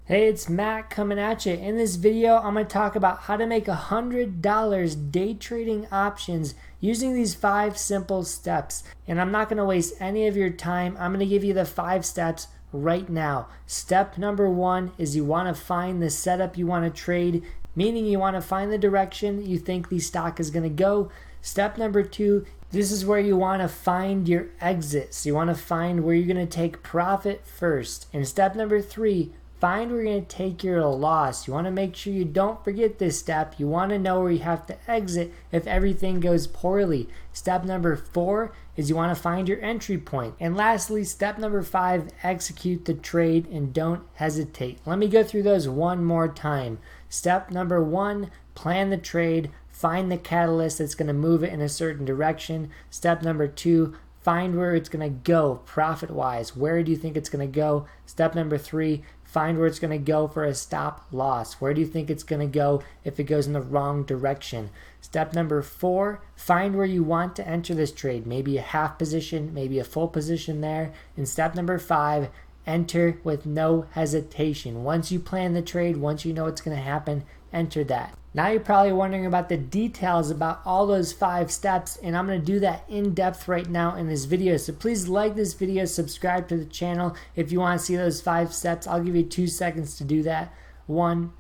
Hey, it's Matt coming at you. In this video, I'm going to talk about how to make $100 day trading options using these 5 simple steps. And I'm not going to waste any of your time. I'm going to give you the 5 steps right now. Step number 1 is you want to find the setup you want to trade, meaning you want to find the direction you think the stock is going to go. Step number 2, this is where you want to find your exits. You want to find where you're going to take profit first. And step number 3, find where you're going to take your loss. You want to make sure you don't forget this step. You want to know where you have to exit if everything goes poorly. Step number 4 is you want to find your entry point. And lastly, step number 5, execute the trade and don't hesitate. Let me go through those one more time. Step number 1, plan the trade. Find the catalyst that's going to move it in a certain direction. Step number 2, find where it's going to go profit-wise. Where do you think it's going to go? Step number 3, find where it's going to go for a stop loss. Where do you think it's going to go if it goes in the wrong direction? Step number 4, find where you want to enter this trade. Maybe a half position, maybe a full position there. And step number 5, enter with no hesitation. Once you plan the trade, once you know what's going to happen, enter that. Now you're probably wondering about the details about all those 5 steps, and I'm going to do that in depth right now in this video. So please like this video, subscribe to the channel if you want to see those 5 steps. I'll give you 2 seconds to do that. 1,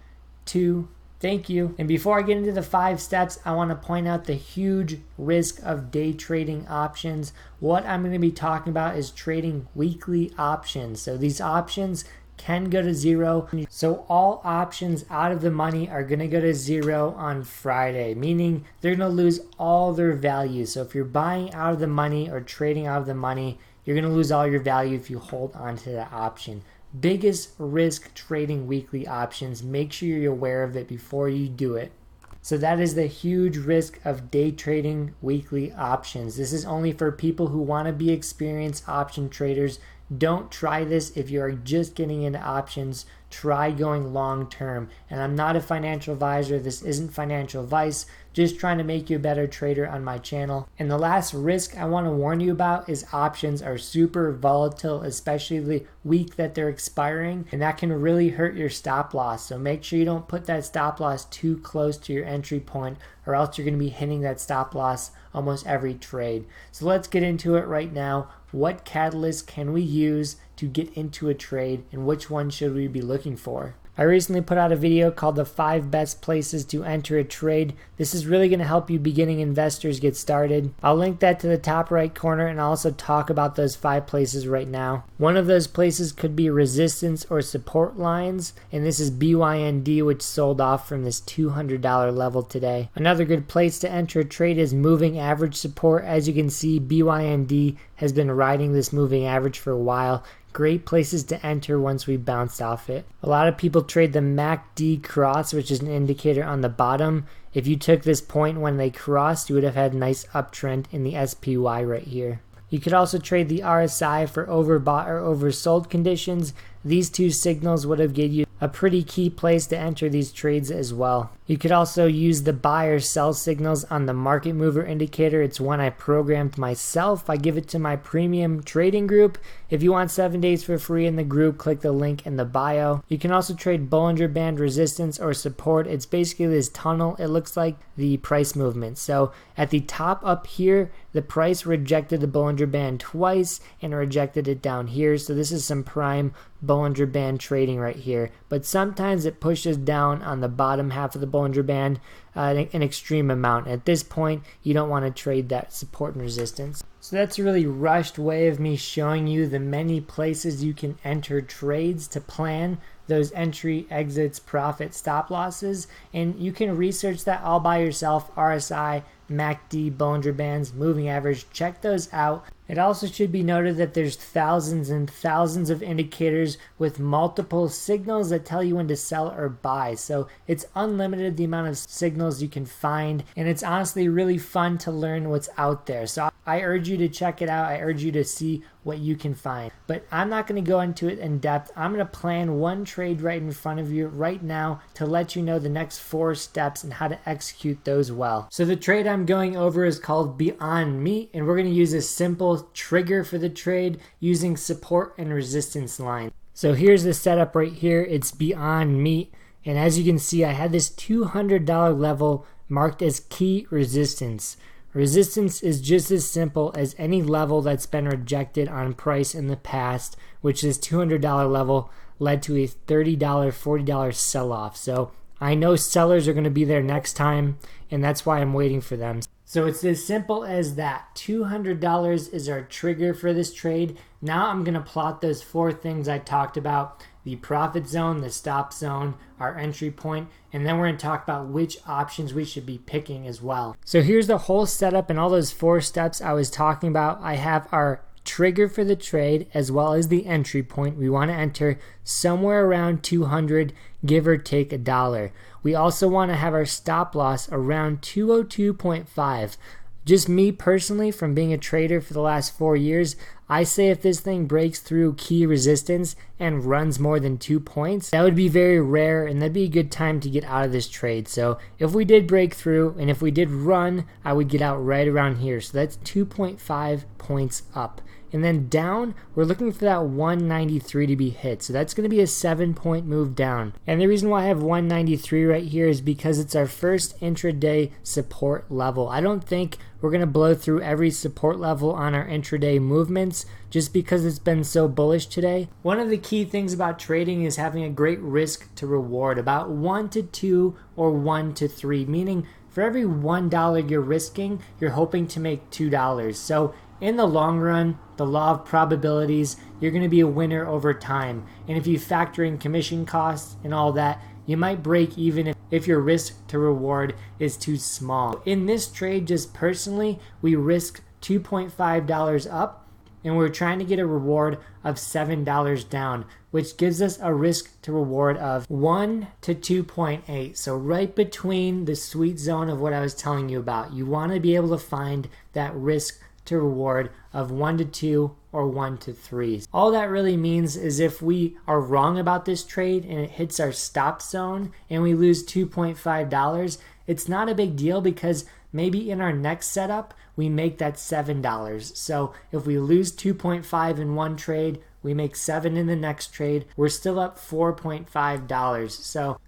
2, thank you. And before I get into the 5 steps, I want to point out the huge risk of day trading options. What I'm going to be talking about is trading weekly options. So these options can go to 0. So all options out of the money are going to go to 0 on Friday, meaning they're going to lose all their value. So if you're buying out of the money or trading out of the money, you're going to lose all your value if you hold onto that option. Biggest risk trading weekly options. Make sure you're aware of it before you do it. So that is the huge risk of day trading weekly options. This is only for people who want to be experienced option traders. Don't try this if you are just getting into options. Try going long term. And I'm not a financial advisor. This isn't financial advice. Just trying to make you a better trader on my channel. And the last risk I want to warn you about is options are super volatile, especially the week that they're expiring. And that can really hurt your stop loss. So make sure you don't put that stop loss too close to your entry point, or else you're going to be hitting that stop loss almost every trade. So let's get into it right now. What catalyst can we use to get into a trade, and which one should we be looking for? I recently put out a video called the 5 best places to enter a trade. This is really going to help you beginning investors get started. I'll link that to the top right corner, and I'll also talk about those 5 places right now. One of those places could be resistance or support lines, and this is BYND, which sold off from this $200 level today. Another good place to enter a trade is moving average support. As you can see, BYND has been riding this moving average for a while. Great places to enter once we bounced off it. A lot of people trade the MACD cross, which is an indicator on the bottom. If you took this point when they crossed, you would have had a nice uptrend in the SPY right here. You could also trade the RSI for overbought or oversold conditions. These 2 signals would have given you a pretty key place to enter these trades as well. You could also use the buy or sell signals on the market mover indicator. It's one I programmed myself. I give it to my premium trading group. If you want 7 days for free in the group, click the link in the bio. You can also trade Bollinger Band resistance or support. It's basically this tunnel. It looks like the price movement. So at the top up here, the price rejected the Bollinger Band twice and rejected it down here. So this is some prime Bollinger Band trading right here. But sometimes it pushes down on the bottom half of the Bollinger Band an extreme amount. At this point, you don't want to trade that support and resistance. So that's a really rushed way of me showing you the many places you can enter trades to plan those entry, exits, profit, stop losses. And you can research that all by yourself. RSI, MACD, Bollinger Bands, moving average, check those out. It also should be noted that there's thousands and thousands of indicators with multiple signals that tell you when to sell or buy. So it's unlimited the amount of signals you can find, and it's honestly really fun to learn what's out there. So I urge you to check it out. I urge you to see what you can find. But I'm not going to go into it in depth. I'm going to plan one trade right in front of you right now to let you know the next 4 steps and how to execute those well. So the trade I'm going over is called Beyond Meat, and we're going to use a simple trigger for the trade using support and resistance line. So here's the setup right here. It's Beyond Meat. And as you can see, I had this $200 level marked as key resistance. Resistance is just as simple as any level that's been rejected on price in the past, which this $200 level led to a $30, $40 sell-off. So I know sellers are going to be there next time, and that's why I'm waiting for them. So it's as simple as that. $200 is our trigger for this trade. Now I'm going to plot those 4 things I talked about: the profit zone, the stop zone, our entry point, and then we're going to talk about which options we should be picking as well. So here's the whole setup and all those 4 steps I was talking about. I have our trigger for the trade as well as the entry point. We want to enter somewhere around 200, give or take $1. We also want to have our stop loss around 202.5. Just me personally, from being a trader for the last 4 years, I say if this thing breaks through key resistance and runs more than 2 points, that would be very rare, and that'd be a good time to get out of this trade. So if we did break through and if we did run, I would get out right around here. So that's 2.5 points up. And then down, we're looking for that 193 to be hit. So that's going to be a 7-point move down. And the reason why I have 193 right here is because it's our first intraday support level. I don't think we're going to blow through every support level on our intraday movements just because it's been so bullish today. One of the key things about trading is having a great risk to reward, about 1 to 2 or 1 to 3, meaning for every $1 you're risking, you're hoping to make $2. So in the long run, the law of probabilities, you're going to be a winner over time. And if you factor in commission costs and all that, you might break even if your risk to reward is too small. In this trade, just personally, we risked $2.5 up, and we're trying to get a reward of $7 down, which gives us a risk to reward of 1 to 2.8. So right between the sweet zone of what I was telling you about. You want to be able to find that risk to reward of 1 to 2 or 1 to 3. All that really means is if we are wrong about this trade and it hits our stop zone and we lose $2.5, it's not a big deal because maybe in our next setup we make that $7. So if we lose 2.5 in one trade, we make 7 in the next trade, we're still up $4.5.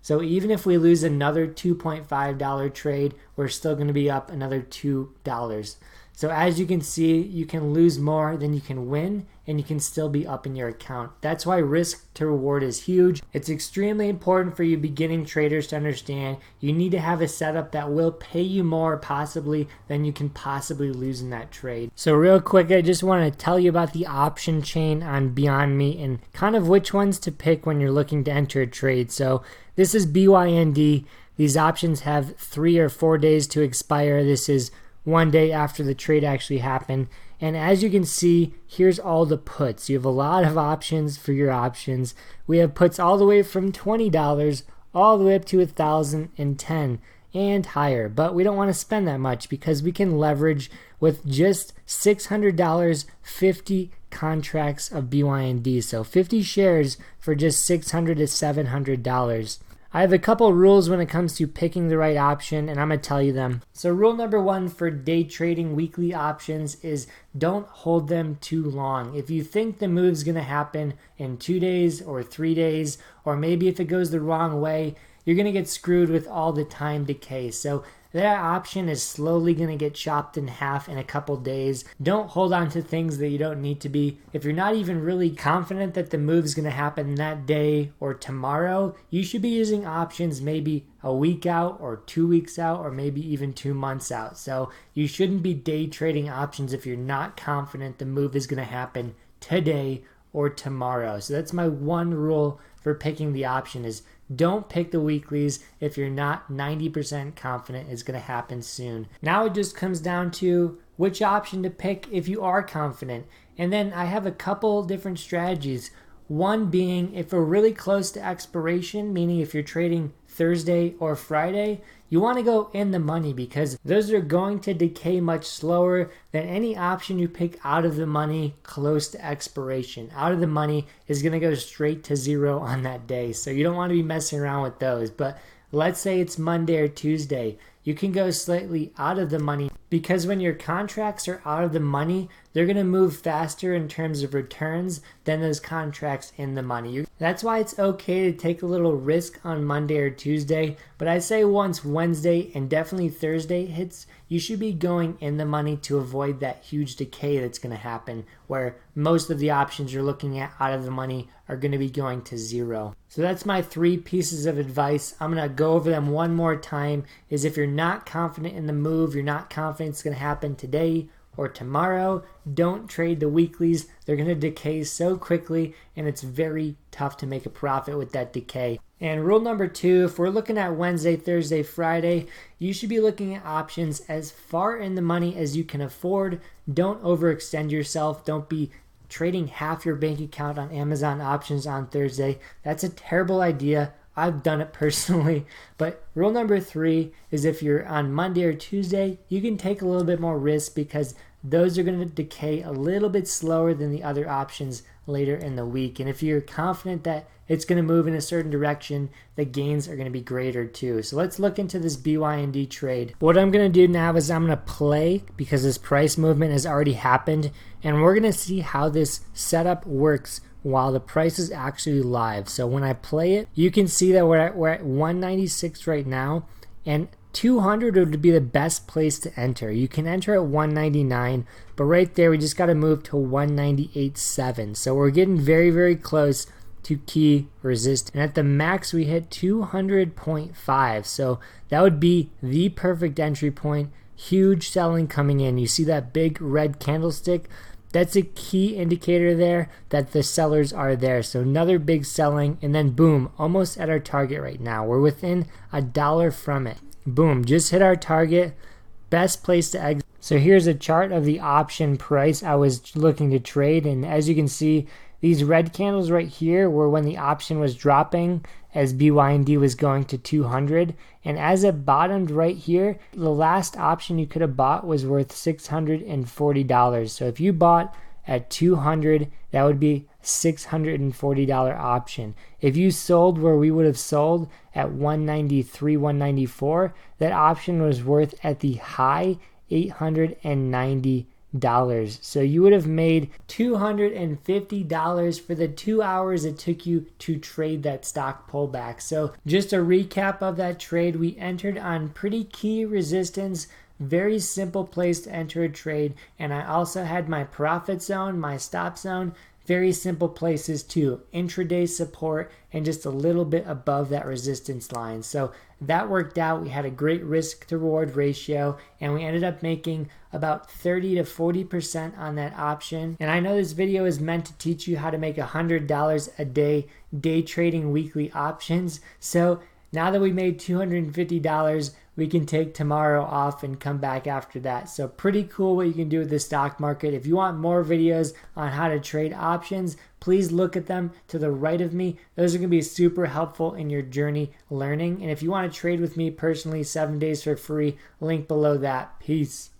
So even if we lose another $2.5 trade, we're still going to be up another $2. So as you can see, you can lose more than you can win, and you can still be up in your account. That's why risk to reward is huge. It's extremely important for you beginning traders to understand you need to have a setup that will pay you more possibly than you can possibly lose in that trade. So real quick, I just want to tell you about the option chain on Beyond Meat and kind of which ones to pick when you're looking to enter a trade. So this is BYND. These options have 3 or 4 days to expire. This is 1 day after the trade actually happened. And as you can see, here's all the puts. You have a lot of options for your options. We have puts all the way from $20 all the way up to $1,010 and higher. But we don't want to spend that much because we can leverage with just $600, 50 contracts of BYND. So 50 shares for just $600 to $700. I have a couple rules when it comes to picking the right option, and I'm going to tell you them. So rule number 1 for day trading weekly options is don't hold them too long. If you think the move's going to happen in 2 days or 3 days, or maybe if it goes the wrong way, you're going to get screwed with all the time decay. So that option is slowly going to get chopped in half in a couple days. Don't hold on to things that you don't need to be. If you're not even really confident that the move is going to happen that day or tomorrow, you should be using options maybe a week out or 2 weeks out or maybe even 2 months out. So you shouldn't be day trading options if you're not confident the move is going to happen today or tomorrow. So that's my one rule for picking the option is don't pick the weeklies if you're not 90% confident it's going to happen soon. Now it just comes down to which option to pick if you are confident. And then I have a couple different strategies. One being if we're really close to expiration, meaning if you're trading Thursday or Friday, you want to go in the money because those are going to decay much slower than any option you pick out of the money close to expiration. Out of the money is going to go straight to zero on that day. So you don't want to be messing around with those. But let's say it's Monday or Tuesday. You can go slightly out of the money because when your contracts are out of the money, they're going to move faster in terms of returns than those contracts in the money. That's why it's okay to take a little risk on Monday or Tuesday, but I say once Wednesday and definitely Thursday hits, you should be going in the money to avoid that huge decay that's going to happen where most of the options you're looking at out of the money are going to be going to zero. So that's my 3 pieces of advice. I'm going to go over them one more time. Is if you're not confident in the move, you're not confident it's going to happen today or tomorrow, don't trade the weeklies. They're going to decay so quickly and it's very tough to make a profit with that decay. And rule number 2, if we're looking at Wednesday, Thursday, Friday, you should be looking at options as far in the money as you can afford. Don't overextend yourself. Don't be trading half your bank account on Amazon options on Thursday. That's a terrible idea. I've done it personally. But rule number 3 is if you're on Monday or Tuesday, you can take a little bit more risk because those are going to decay a little bit slower than the other options later in the week. And if you're confident that it's going to move in a certain direction, the gains are going to be greater too. So let's look into this BYND trade. What I'm going to do now is I'm going to play because this price movement has already happened, and we're going to see how this setup works while the price is actually live. So when I play it, you can see that we're at 196 right now, and 200 would be the best place to enter. You can enter at 199, but right there we just got to move to 198.7. So we're getting very, very close to key resistance. And at the max we hit 200.5. So that would be the perfect entry point. Huge selling coming in. You see that big red candlestick? That's a key indicator there that the sellers are there. So another big selling, and then boom, almost at our target right now. We're within $1 from it. Boom, just hit our target. Best place to exit. So here's a chart of the option price I was looking to trade, and as you can see, these red candles right here were when the option was dropping as BYND was going to 200, and as it bottomed right here, the last option you could have bought was worth $640. So if you bought at 200, that would be $640 option. If you sold where we would have sold at 193, 194, that option was worth at the high $890. So you would have made $250 for the 2 hours it took you to trade that stock pullback. So just a recap of that trade, we entered on pretty key resistance. Very simple place to enter a trade, and I also had my profit zone, my stop zone, very simple places too, intraday support and just a little bit above that resistance line. So that worked out. We had a great risk to reward ratio, and we ended up making about 30 to 40% on that option. And I know this video is meant to teach you how to make $100 a day trading weekly options. So now that we made $250, we can take tomorrow off and come back after that. So pretty cool what you can do with the stock market. If you want more videos on how to trade options, please look at them to the right of me. Those are going to be super helpful in your journey learning. And if you want to trade with me personally, 7 days for free, link below that. Peace.